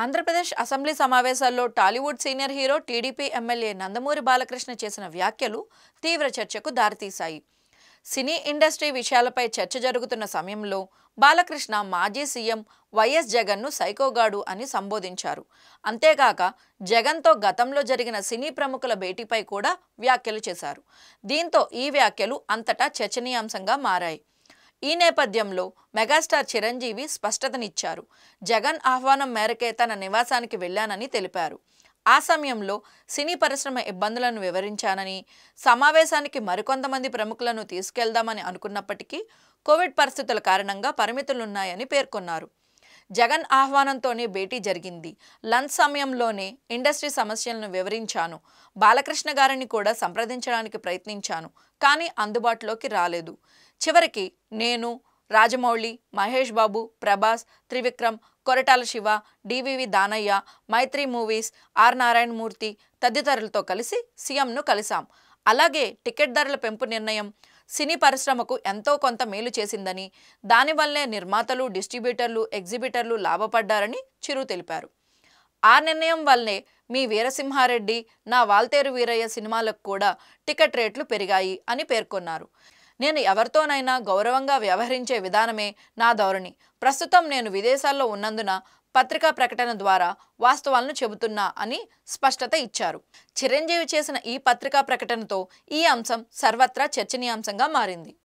Andhra Pradesh assembly సమావేశాల్లో Tollywood senior hero TDP MLA Nandamuri Balakrishna చేసిన వ్యాఖ్యలు తీవ్ర చర్చకు దారితీశాయి. సినీ ఇండస్ట్రీ విషయాలపై చర్చ జరుగుతున్న సమయంలో బాలకృష్ణ మాజీ సీఎం వైఎస్ జగన్ను సైకోగాడు అని సంబోధించారు. అంతేకాక జగన్తో గతంలో జరిగిన సినీ ప్రముఖుల భేటీపై కూడా వ్యాఖ్యలు చేశారు. దీంతో ఈ వ్యాఖ్యలు అంతటా చర్చనీయాంశంగా మారాయి. ఈ నేపథ్యంలో మెగాస్టార్ చిరంజీవి స్పష్టతనిచ్చారు. జగన్ ఆహ్వానం మేరకే తన నివాసానికి వెళ్లానని తెలిపారు. ఆ సమయంలో సినీ పరిశ్రమ ఇబ్బందులను వివరించానని, సమావేశానికి మరికొంతమంది ప్రముఖులను తీసుకెళ్దామని అనుకున్నప్పటికీ కోవిడ్ పరిస్థితుల కారణంగా పరిమితులున్నాయని పేర్కొన్నారు. జగన్ ఆహ్వానంతోనే భేటీ జరిగింది. లంచ్ సమయంలోనే ఇండస్ట్రీ సమస్యలను వివరించాను. బాలకృష్ణ గారిని కూడా సంప్రదించడానికి ప్రయత్నించాను, కానీ అందుబాటులోకి రాలేదు. చివరికి నేను, Rajamouli, Mahesh Babu, Prabhas, Trivikram, Koratala Siva, DVV Danayya, Mythri movies, R Narayanamurthy తదితరులతో కలిసి సీఎంను కలిశాం. అలాగే టికెట్ ధరల పెంపు నిర్ణయం సినీ పరిశ్రమకు ఎంతో కొంత మేలు చేసిందని, దానివల్లే నిర్మాతలు, డిస్ట్రిబ్యూటర్లు, ఎగ్జిబిటర్లు లాభపడ్డారని చిరు తెలిపారు. ఆ నిర్ణయం వల్లే మీ వీరసింహారెడ్డి, నా వాల్తేరు వీరయ్య సినిమాలకు కూడా టికెట్ రేట్లు పెరిగాయి అని పేర్కొన్నారు. నేను ఎవరితోనైనా గౌరవంగా వ్యవహరించే విధానమే నా ధోరణి. ప్రస్తుతం నేను విదేశాల్లో ఉన్నందున పత్రికా ప్రకటన ద్వారా వాస్తవాలను చెబుతున్నా అని స్పష్టత ఇచ్చారు. చిరంజీవి చేసిన ఈ పత్రికా ప్రకటనతో ఈ అంశం సర్వత్రా చర్చనీయాంశంగా మారింది.